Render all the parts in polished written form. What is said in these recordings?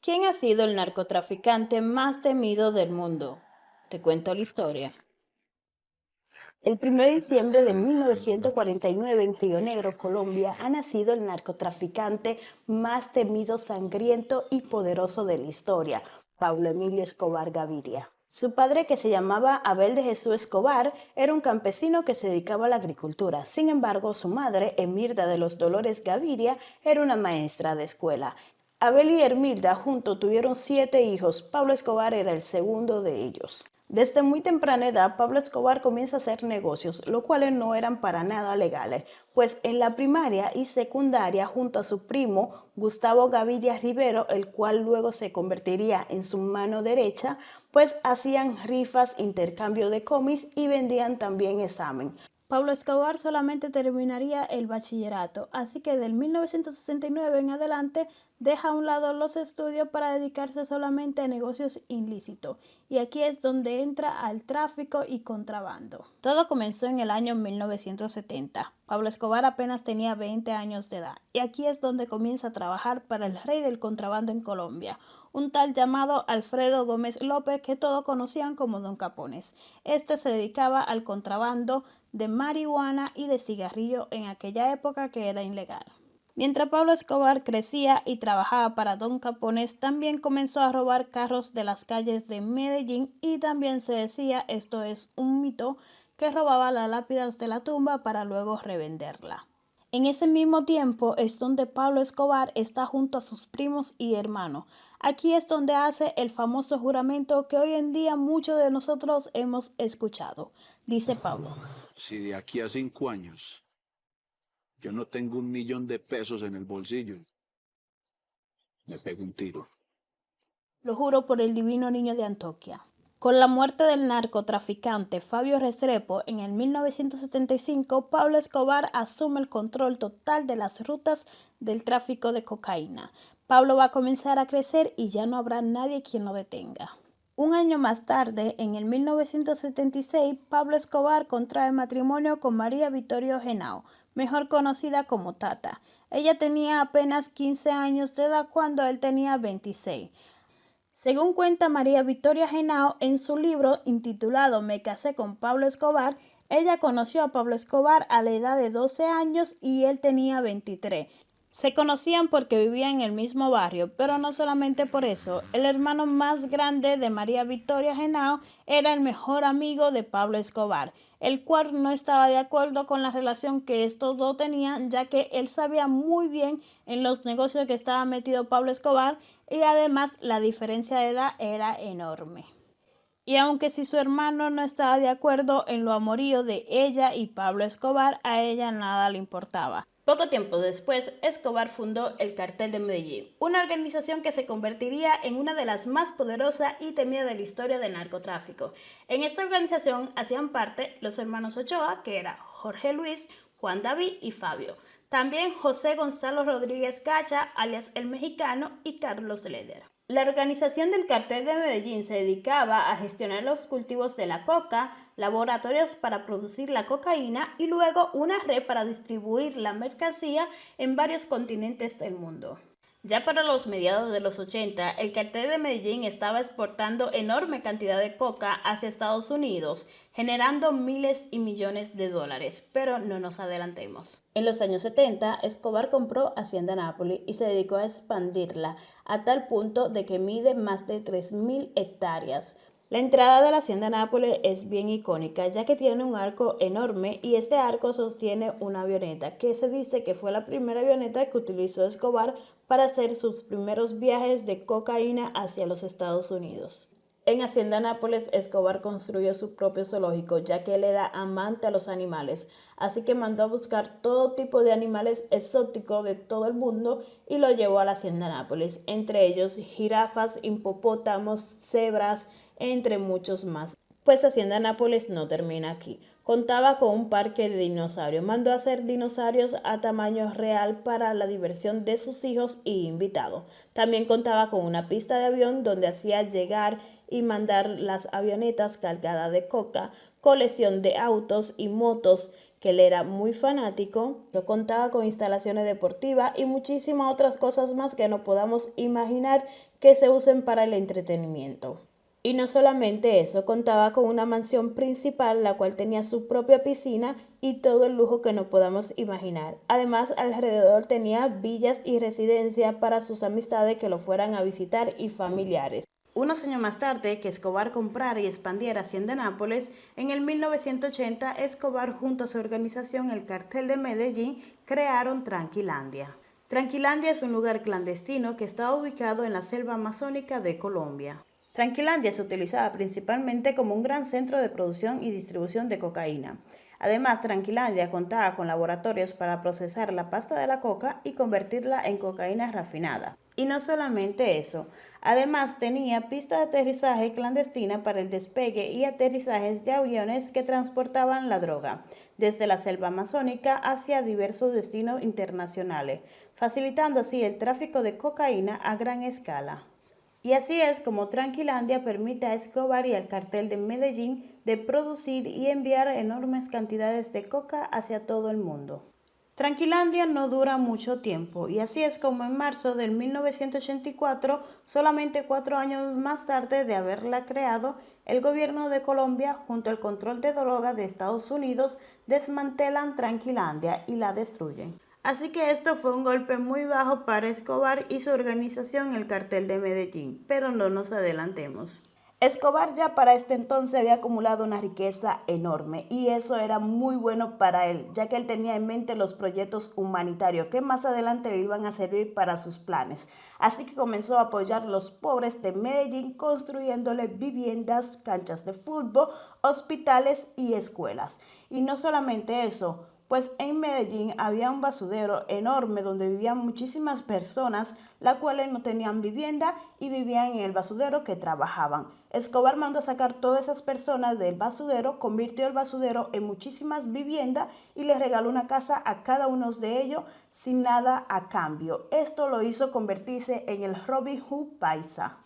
¿Quién ha sido el narcotraficante más temido del mundo? Te cuento la historia. El 1 de diciembre de 1949 en Río Negro, Colombia, ha nacido el narcotraficante más temido, sangriento y poderoso de la historia, Pablo Emilio Escobar Gaviria. Su padre, que se llamaba Abel de Jesús Escobar, era un campesino que se dedicaba a la agricultura. Sin embargo, su madre, Emirda de los Dolores Gaviria, era una maestra de escuela. Abel y Hermilda juntos tuvieron 7 hijos. Pablo Escobar era el segundo de ellos. Desde muy temprana edad, Pablo Escobar comienza a hacer negocios, los cuales no eran para nada legales, pues en la primaria y secundaria, junto a su primo Gustavo Gaviria Rivero, el cual luego se convertiría en su mano derecha, pues hacían rifas, intercambio de cómics y vendían también examen. Pablo Escobar solamente terminaría el bachillerato, así que del 1969 en adelante deja a un lado los estudios para dedicarse solamente a negocios ilícitos, y aquí es donde entra al tráfico y contrabando. Todo comenzó en el año 1970. Pablo Escobar apenas tenía 20 años de edad, y aquí es donde comienza a trabajar para el rey del contrabando en Colombia, un tal llamado Alfredo Gómez López, que todos conocían como Don Capones. Este se dedicaba al contrabando de marihuana y de cigarrillo en aquella época que era ilegal. Mientras Pablo Escobar crecía y trabajaba para Don Capones, también comenzó a robar carros de las calles de Medellín, y también se decía, esto es un mito, que robaba las lápidas de la tumba para luego revenderla. En ese mismo tiempo es donde Pablo Escobar está junto a sus primos y hermanos. Aquí es donde hace el famoso juramento que hoy en día muchos de nosotros hemos escuchado. Dice Pablo: Si de aquí a 5 años yo no tengo 1 millón de pesos en el bolsillo, me pego un tiro. lo juro por el divino niño de Antioquia. Con la muerte del narcotraficante Fabio Restrepo en el 1975, Pablo Escobar asume el control total de las rutas del tráfico de cocaína. Pablo va a comenzar a crecer y ya no habrá nadie quien lo detenga. Un año más tarde, en el 1976, Pablo Escobar contrae matrimonio con María Vittorio Henao, mejor conocida como Tata. Ella tenía apenas 15 años de edad cuando él tenía 26. Según cuenta María Victoria Henao en su libro intitulado Me casé con Pablo Escobar, ella conoció a Pablo Escobar a la edad de 12 años y él tenía 23. Se conocían porque vivían en el mismo barrio, pero no solamente por eso. El hermano más grande de María Victoria Henao era el mejor amigo de Pablo Escobar, el cual no estaba de acuerdo con la relación que estos dos tenían, ya que él sabía muy bien en los negocios que estaba metido Pablo Escobar, y además la diferencia de edad era enorme. Y aunque si su hermano no estaba de acuerdo en lo amorío de ella y Pablo Escobar, a ella nada le importaba. Poco tiempo después, Escobar fundó el Cartel de Medellín, una organización que se convertiría en una de las más poderosas y temidas de la historia del narcotráfico. En esta organización hacían parte los hermanos Ochoa, que era Jorge Luis, Juan David y Fabio. También José Gonzalo Rodríguez Cacha, alias El Mexicano, y Carlos Leder. La organización del Cartel de Medellín se dedicaba a gestionar los cultivos de la coca, laboratorios para producir la cocaína y luego una red para distribuir la mercancía en varios continentes del mundo. Ya para los mediados de los 80, el Cartel de Medellín estaba exportando enorme cantidad de coca hacia Estados Unidos, generando miles y millones de dólares, pero no nos adelantemos. En los años 70, Escobar compró Hacienda Nápoles y se dedicó a expandirla a tal punto de que mide más de 3.000 hectáreas. La entrada de la Hacienda Nápoles es bien icónica, ya que tiene un arco enorme y este arco sostiene una avioneta, que se dice que fue la primera avioneta que utilizó Escobar para hacer sus primeros viajes de cocaína hacia los Estados Unidos. En Hacienda Nápoles, Escobar construyó su propio zoológico, ya que él era amante a los animales, así que mandó a buscar todo tipo de animales exóticos de todo el mundo y lo llevó a la Hacienda Nápoles, entre ellos jirafas, hipopótamos, cebras, entre muchos más. Pues Hacienda Nápoles no termina aquí. Contaba con un parque de dinosaurios. Mandó a hacer dinosaurios a tamaño real para la diversión de sus hijos y invitados. También contaba con una pista de avión donde hacía llegar y mandar las avionetas cargadas de coca, colección de autos y motos que él era muy fanático, no contaba con instalaciones deportivas y muchísimas otras cosas más que no podamos imaginar que se usen para el entretenimiento. Y no solamente eso, contaba con una mansión principal, la cual tenía su propia piscina y todo el lujo que no podamos imaginar. Además, alrededor tenía villas y residencias para sus amistades que lo fueran a visitar y familiares. Unos años más tarde, que Escobar comprara y expandiera Hacienda Nápoles, en el 1980, Escobar junto a su organización el Cartel de Medellín crearon Tranquilandia. Tranquilandia es un lugar clandestino que está ubicado en la selva amazónica de Colombia. Tranquilandia se utilizaba principalmente como un gran centro de producción y distribución de cocaína. Además, Tranquilandia contaba con laboratorios para procesar la pasta de la coca y convertirla en cocaína refinada. Y no solamente eso, además tenía pista de aterrizaje clandestina para el despegue y aterrizajes de aviones que transportaban la droga desde la selva amazónica hacia diversos destinos internacionales, facilitando así el tráfico de cocaína a gran escala. Y así es como Tranquilandia permite a Escobar y al cartel de Medellín de producir y enviar enormes cantidades de coca hacia todo el mundo. Tranquilandia no dura mucho tiempo y así es como en marzo del 1984, solamente 4 años más tarde de haberla creado, el gobierno de Colombia junto al control de drogas de Estados Unidos desmantelan Tranquilandia y la destruyen. Así que esto fue un golpe muy bajo para Escobar y su organización, el Cartel de Medellín, pero no nos adelantemos. Escobar ya para este entonces había acumulado una riqueza enorme y eso era muy bueno para él, ya que él tenía en mente los proyectos humanitarios que más adelante le iban a servir para sus planes. Así que comenzó a apoyar a los pobres de Medellín construyéndole viviendas, canchas de fútbol, hospitales y escuelas. Y no solamente eso, pues en Medellín había un basurero enorme donde vivían muchísimas personas, las cuales no tenían vivienda y vivían en el basurero que trabajaban. Escobar mandó a sacar todas esas personas del basurero, convirtió el basurero en muchísimas viviendas y les regaló una casa a cada uno de ellos sin nada a cambio. Esto lo hizo convertirse en el Robin Hood paisa.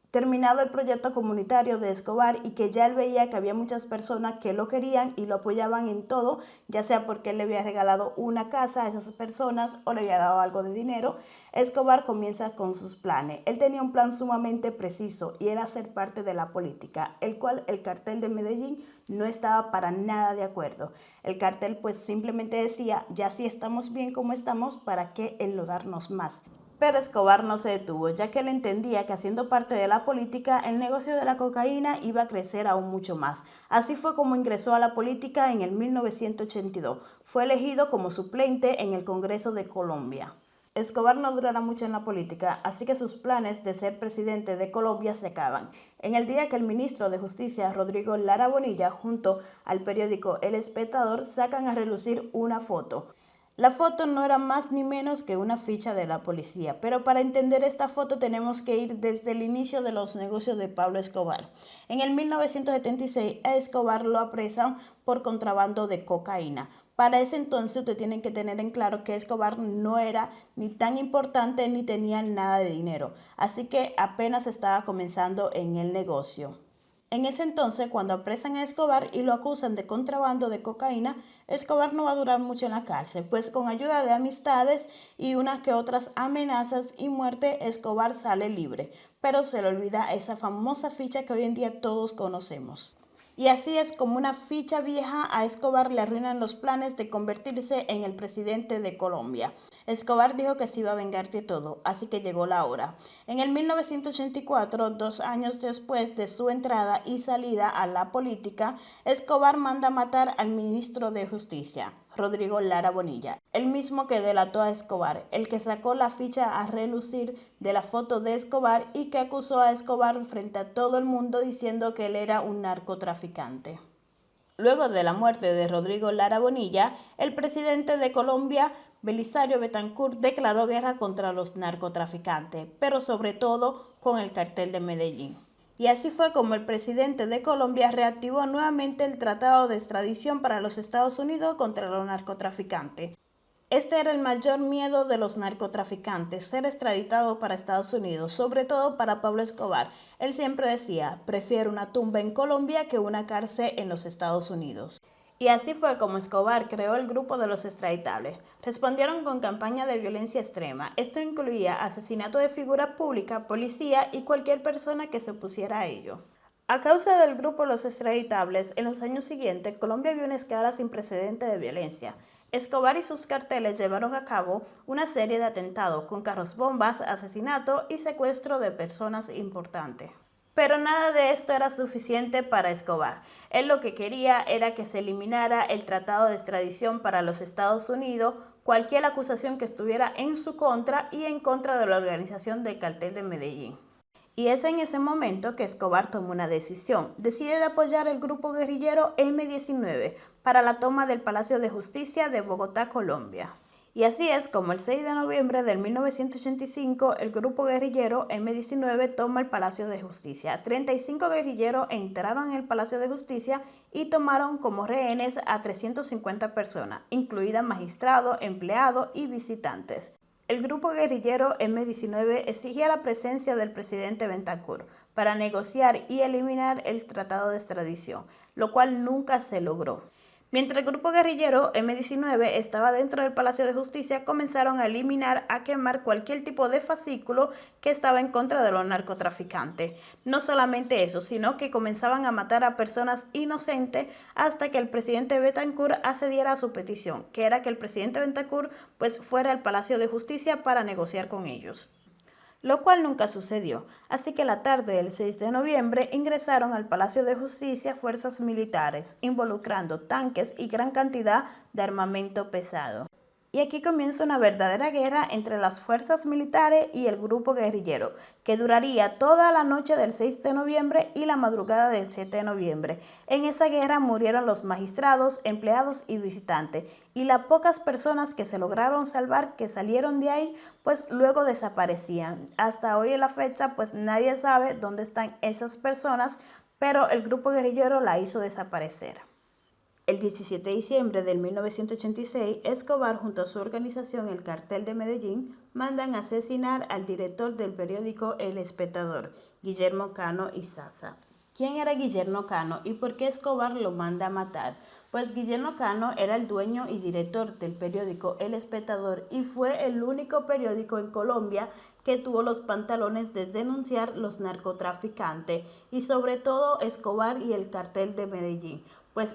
Terminado el proyecto comunitario de Escobar y que ya él veía que había muchas personas que lo querían y lo apoyaban en todo, ya sea porque él le había regalado una casa a esas personas o le había dado algo de dinero, Escobar comienza con sus planes. Él tenía un plan sumamente preciso y era ser parte de la política, el cual el cartel de Medellín no estaba para nada de acuerdo. El cartel pues simplemente decía, ya sí estamos bien como estamos, ¿para qué enlodarnos más? Pero Escobar no se detuvo, ya que él entendía que haciendo parte de la política, el negocio de la cocaína iba a crecer aún mucho más. Así fue como ingresó a la política en el 1982. Fue elegido como suplente en el Congreso de Colombia. Escobar no durará mucho en la política, así que sus planes de ser presidente de Colombia se acaban. En el día que el ministro de Justicia, Rodrigo Lara Bonilla, junto al periódico El Espectador, sacan a relucir una foto. La foto no era más ni menos que una ficha de la policía, pero para entender esta foto tenemos que ir desde el inicio de los negocios de Pablo Escobar. En el 1976 a Escobar lo apresan por contrabando de cocaína. Para ese entonces ustedes tienen que tener en claro que Escobar no era ni tan importante ni tenía nada de dinero, así que apenas estaba comenzando en el negocio. En ese entonces, cuando apresan a Escobar y lo acusan de contrabando de cocaína, Escobar no va a durar mucho en la cárcel, pues con ayuda de amistades y unas que otras amenazas y muerte, Escobar sale libre, pero se le olvida esa famosa ficha que hoy en día todos conocemos. Y así es como una ficha vieja a Escobar le arruinan los planes de convertirse en el presidente de Colombia. Escobar dijo que se iba a vengar de todo, así que llegó la hora. En el 1984, 2 años después de su entrada y salida a la política, Escobar manda matar al ministro de Justicia, Rodrigo Lara Bonilla, el mismo que delató a Escobar, el que sacó la ficha a relucir de la foto de Escobar y que acusó a Escobar frente a todo el mundo diciendo que él era un narcotraficante. Luego de la muerte de Rodrigo Lara Bonilla, el presidente de Colombia, Belisario Betancourt, declaró guerra contra los narcotraficantes, pero sobre todo con el cartel de Medellín. Y así fue como el presidente de Colombia reactivó nuevamente el tratado de extradición para los Estados Unidos contra los narcotraficantes. Este era el mayor miedo de los narcotraficantes, ser extraditado para Estados Unidos, sobre todo para Pablo Escobar. Él siempre decía, prefiero una tumba en Colombia que una cárcel en los Estados Unidos. Y así fue como Escobar creó el grupo de los extraditables. Respondieron con campaña de violencia extrema. Esto incluía asesinato de figuras públicas, policía y cualquier persona que se opusiera a ello. A causa del grupo Los Extraditables, en los años siguientes, Colombia vio una escala sin precedentes de violencia. Escobar y sus carteles llevaron a cabo una serie de atentados con carros bombas, asesinato y secuestro de personas importantes. Pero nada de esto era suficiente para Escobar. Él lo que quería era que se eliminara el tratado de extradición para los Estados Unidos, cualquier acusación que estuviera en su contra y en contra de la organización del Cartel de Medellín. Y es en ese momento que Escobar tomó una decisión. Decide de apoyar el grupo guerrillero M-19 para la toma del Palacio de Justicia de Bogotá, Colombia. Y así es como el 6 de noviembre de 1985 el grupo guerrillero M-19 toma el Palacio de Justicia. 35 guerrilleros entraron en el Palacio de Justicia y tomaron como rehenes a 350 personas, incluidas magistrados, empleados y visitantes. El grupo guerrillero M-19 exigía la presencia del presidente Betancourt para negociar y eliminar el tratado de extradición, lo cual nunca se logró. Mientras el grupo guerrillero M-19 estaba dentro del Palacio de Justicia, comenzaron a eliminar, a quemar cualquier tipo de fascículo que estaba en contra de los narcotraficantes. No solamente eso, sino que comenzaban a matar a personas inocentes hasta que el presidente Betancourt accediera a su petición, que era que el presidente Betancourt fuera al Palacio de Justicia para negociar con ellos, lo cual nunca sucedió. Así que la tarde del 6 de noviembre ingresaron al Palacio de Justicia fuerzas militares, involucrando tanques y gran cantidad de armamento pesado. Y aquí comienza una verdadera guerra entre las fuerzas militares y el grupo guerrillero, que duraría toda la noche del 6 de noviembre y la madrugada del 7 de noviembre. En esa guerra murieron los magistrados, empleados y visitantes, y las pocas personas que se lograron salvar, que salieron de ahí, luego desaparecían. Hasta hoy en la fecha, nadie sabe dónde están esas personas, pero el grupo guerrillero la hizo desaparecer. El 17 de diciembre de 1986, Escobar junto a su organización El Cartel de Medellín mandan asesinar al director del periódico El Espectador, Guillermo Cano Izaza. ¿Quién era Guillermo Cano y por qué Escobar lo manda a matar? Pues Guillermo Cano era el dueño y director del periódico El Espectador y fue el único periódico en Colombia que tuvo los pantalones de denunciar los narcotraficantes y sobre todo Escobar y el Cartel de Medellín.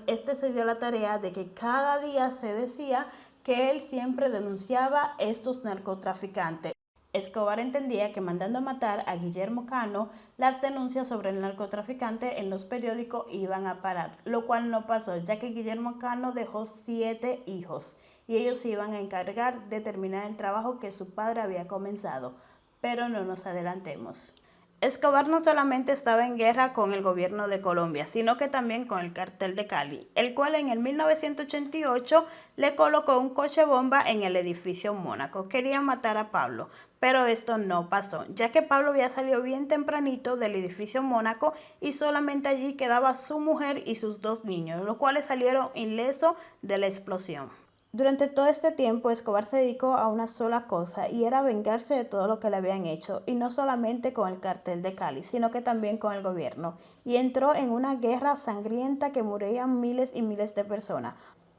Este se dio la tarea de que cada día se decía que él siempre denunciaba estos narcotraficantes. Escobar entendía que mandando a matar a Guillermo Cano, las denuncias sobre el narcotraficante en los periódicos iban a parar, lo cual no pasó, ya que Guillermo Cano dejó 7 hijos y ellos se iban a encargar de terminar el trabajo que su padre había comenzado. Pero no nos adelantemos. Escobar no solamente estaba en guerra con el gobierno de Colombia, sino que también con el Cartel de Cali, el cual en el 1988 le colocó un coche bomba en el edificio Mónaco. Querían matar a Pablo, pero esto no pasó, ya que Pablo había salido bien tempranito del edificio Mónaco y solamente allí quedaba su mujer y sus 2 niños, los cuales salieron ilesos de la explosión. Durante todo este tiempo, Escobar se dedicó a una sola cosa y era vengarse de todo lo que le habían hecho, y no solamente con el Cartel de Cali, sino que también con el gobierno, y entró en una guerra sangrienta que morían miles y miles de personas.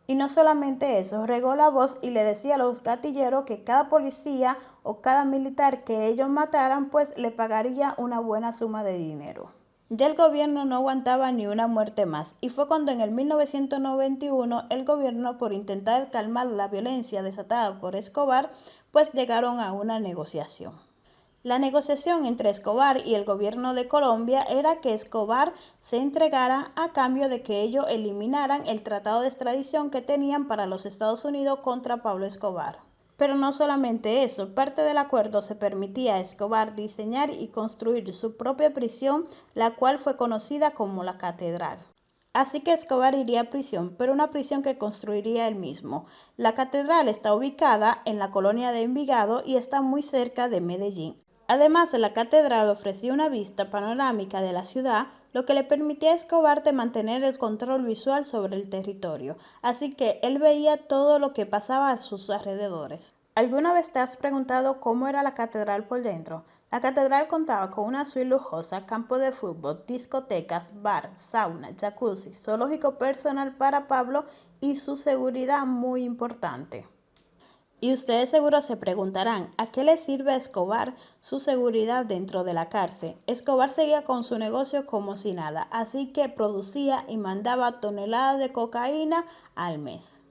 Y no solamente eso, regó la voz y le decía a los gatilleros que cada policía o cada militar que ellos mataran, le pagaría una buena suma de dinero. Ya el gobierno no aguantaba ni una muerte más, y fue cuando en el 1991 el gobierno, por intentar calmar la violencia desatada por Escobar, llegaron a una negociación. La negociación entre Escobar y el gobierno de Colombia era que Escobar se entregara a cambio de que ellos eliminaran el tratado de extradición que tenían para los Estados Unidos contra Pablo Escobar. Pero no solamente eso, parte del acuerdo se permitía a Escobar diseñar y construir su propia prisión, la cual fue conocida como la Catedral. Así que Escobar iría a prisión, pero una prisión que construiría él mismo. La Catedral está ubicada en la colonia de Envigado y está muy cerca de Medellín. Además, la catedral ofrecía una vista panorámica de la ciudad, lo que le permitía a Escobar de mantener el control visual sobre el territorio, así que él veía todo lo que pasaba a sus alrededores. ¿Alguna vez te has preguntado cómo era la catedral por dentro? La catedral contaba con una suite lujosa, campo de fútbol, discotecas, bar, sauna, jacuzzi, zoológico personal para Pablo y su seguridad muy importante. Y ustedes seguro se preguntarán, ¿a qué le sirve a Escobar su seguridad dentro de la cárcel? Escobar seguía con su negocio como si nada, así que producía y mandaba toneladas de cocaína al mes.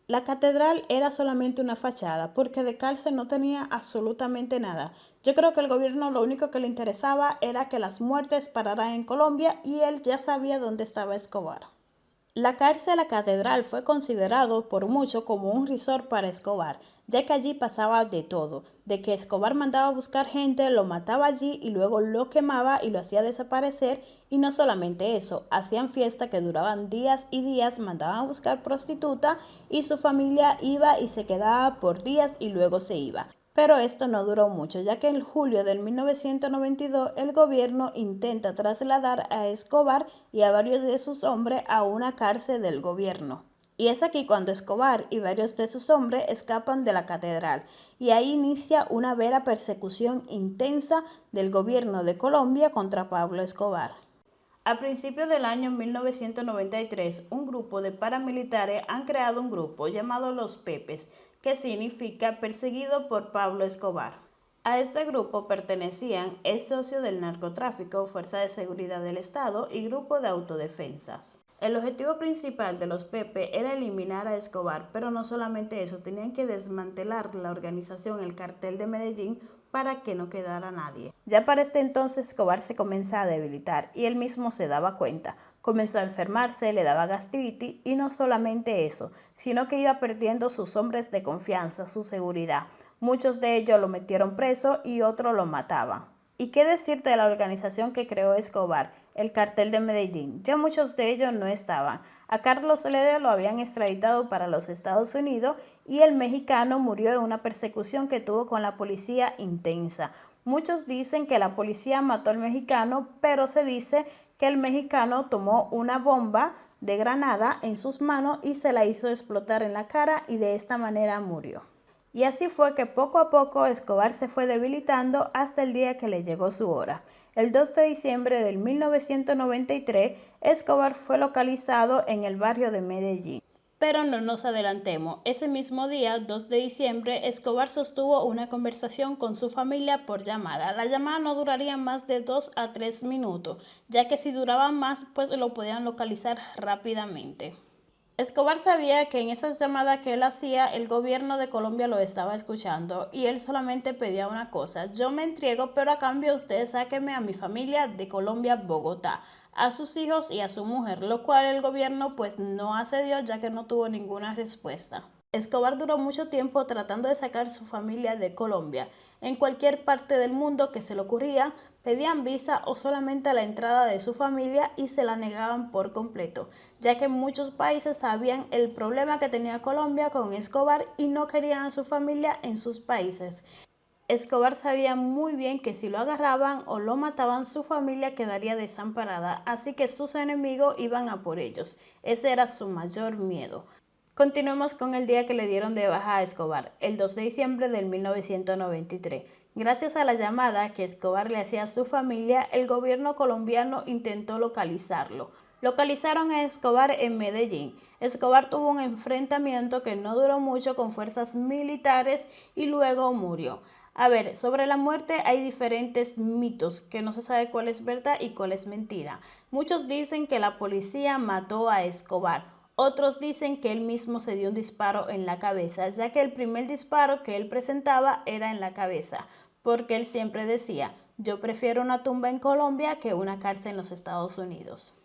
La catedral era solamente una fachada, porque de cárcel no tenía absolutamente nada. Yo creo que el gobierno lo único que le interesaba era que las muertes pararan en Colombia y él ya sabía dónde estaba Escobar. La cárcel La Catedral fue considerado por muchos como un resort para Escobar, ya que allí pasaba de todo, de que Escobar mandaba a buscar gente, lo mataba allí y luego lo quemaba y lo hacía desaparecer, y no solamente eso, hacían fiestas que duraban días y días, mandaban a buscar prostituta y su familia iba y se quedaba por días y luego se iba. Pero esto no duró mucho, ya que en julio de 1992 el gobierno intenta trasladar a Escobar y a varios de sus hombres a una cárcel del gobierno. Y es aquí cuando Escobar y varios de sus hombres escapan de la catedral, y ahí inicia una vera persecución intensa del gobierno de Colombia contra Pablo Escobar. A principios del año 1993, un grupo de paramilitares han creado un grupo llamado Los Pepes, que significa perseguido por Pablo Escobar. A este grupo pertenecían ex socio del narcotráfico, Fuerza de Seguridad del Estado y Grupo de Autodefensas. El objetivo principal de los Pepe era eliminar a Escobar, pero no solamente eso, tenían que desmantelar la organización El Cartel de Medellín para que no quedara nadie. Ya para este entonces Escobar se comenzaba a debilitar y él mismo se daba cuenta. Comenzó a enfermarse, le daba gastritis y no solamente eso, sino que iba perdiendo sus hombres de confianza, su seguridad. Muchos de ellos lo metieron preso y otros lo mataban. ¿Y qué decir de la organización que creó Escobar, el Cartel de Medellín? Ya muchos de ellos no estaban. A Carlos Leder lo habían extraditado para los Estados Unidos y el mexicano murió en una persecución que tuvo con la policía intensa. Muchos dicen que la policía mató al mexicano, pero se dice que el mexicano tomó una bomba de granada en sus manos y se la hizo explotar en la cara y de esta manera murió. Y así fue que poco a poco Escobar se fue debilitando hasta el día que le llegó su hora. El 2 de diciembre de 1993, Escobar fue localizado en el barrio de Medellín. Pero no nos adelantemos. Ese mismo día, 2 de diciembre, Escobar sostuvo una conversación con su familia por llamada. La llamada no duraría más de 2 a 3 minutos, ya que si duraba más, pues lo podían localizar rápidamente. Escobar sabía que en esas llamadas que él hacía, el gobierno de Colombia lo estaba escuchando y él solamente pedía una cosa: yo me entrego, pero a cambio ustedes sáquenme a mi familia de Colombia, Bogotá, a sus hijos y a su mujer, lo cual el gobierno pues no accedió, ya que no tuvo ninguna respuesta. Escobar duró mucho tiempo tratando de sacar su familia de Colombia. En cualquier parte del mundo que se le ocurría, pedían visa o solamente la entrada de su familia y se la negaban por completo, ya que muchos países sabían el problema que tenía Colombia con Escobar y no querían a su familia en sus países. Escobar sabía muy bien que si lo agarraban o lo mataban, su familia quedaría desamparada, así que sus enemigos iban a por ellos. Ese era su mayor miedo. Continuemos con el día que le dieron de baja a Escobar, el 2 de diciembre de 1993. Gracias a la llamada que Escobar le hacía a su familia, el gobierno colombiano intentó localizarlo. Localizaron a Escobar en Medellín. Escobar tuvo un enfrentamiento que no duró mucho con fuerzas militares y luego murió. A ver, sobre la muerte hay diferentes mitos que no se sabe cuál es verdad y cuál es mentira. Muchos dicen que la policía mató a Escobar. Otros dicen que él mismo se dio un disparo en la cabeza, ya que el primer disparo que él presentaba era en la cabeza, porque él siempre decía: yo prefiero una tumba en Colombia que una cárcel en los Estados Unidos.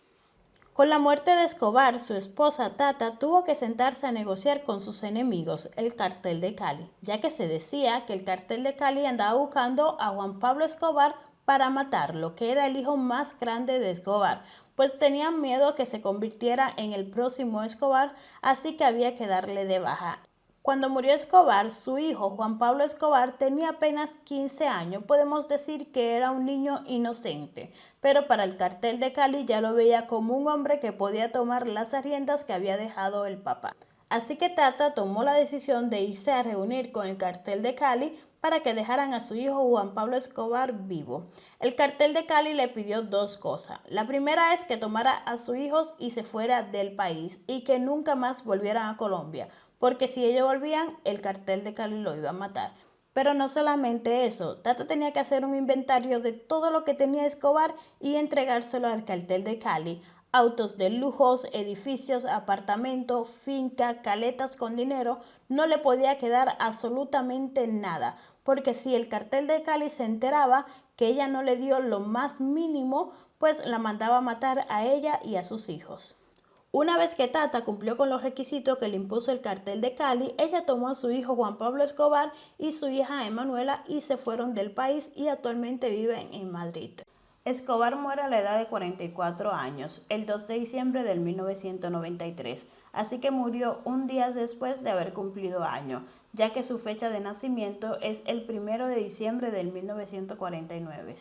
Con la muerte de Escobar, su esposa Tata tuvo que sentarse a negociar con sus enemigos, el Cartel de Cali, ya que se decía que el Cartel de Cali andaba buscando a Juan Pablo Escobar para matarlo, que era el hijo más grande de Escobar, pues tenían miedo que se convirtiera en el próximo Escobar, así que había que darle de baja. Cuando murió Escobar, su hijo Juan Pablo Escobar tenía apenas 15 años, podemos decir que era un niño inocente, pero para el Cartel de Cali ya lo veía como un hombre que podía tomar las riendas que había dejado el papá. Así que Tata tomó la decisión de irse a reunir con el Cartel de Cali para que dejaran a su hijo Juan Pablo Escobar vivo. El cartel de Cali le pidió dos cosas. La primera es que tomara a sus hijos y se fuera del país y que nunca más volvieran a Colombia, porque si ellos volvían, el cartel de Cali lo iba a matar. Pero no solamente eso, Tata tenía que hacer un inventario de todo lo que tenía Escobar y entregárselo al cartel de Cali. Autos de lujos, edificios, apartamentos, finca, caletas con dinero, no le podía quedar absolutamente nada, porque si el cartel de Cali se enteraba que ella no le dio lo más mínimo, pues la mandaba a matar a ella y a sus hijos. Una vez que Tata cumplió con los requisitos que le impuso el cartel de Cali, ella tomó a su hijo Juan Pablo Escobar y su hija Emanuela y se fueron del país y actualmente viven en Madrid. Escobar muere a la edad de 44 años, el 2 de diciembre de 1993, así que murió un día después de haber cumplido año, ya que su fecha de nacimiento es el 1 de diciembre de 1949.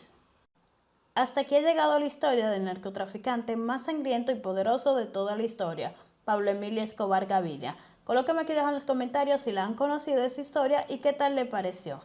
Hasta aquí ha llegado la historia del narcotraficante más sangriento y poderoso de toda la historia, Pablo Emilio Escobar Gaviria. Colóqueme aquí debajo en los comentarios si la han conocido esa historia y qué tal le pareció.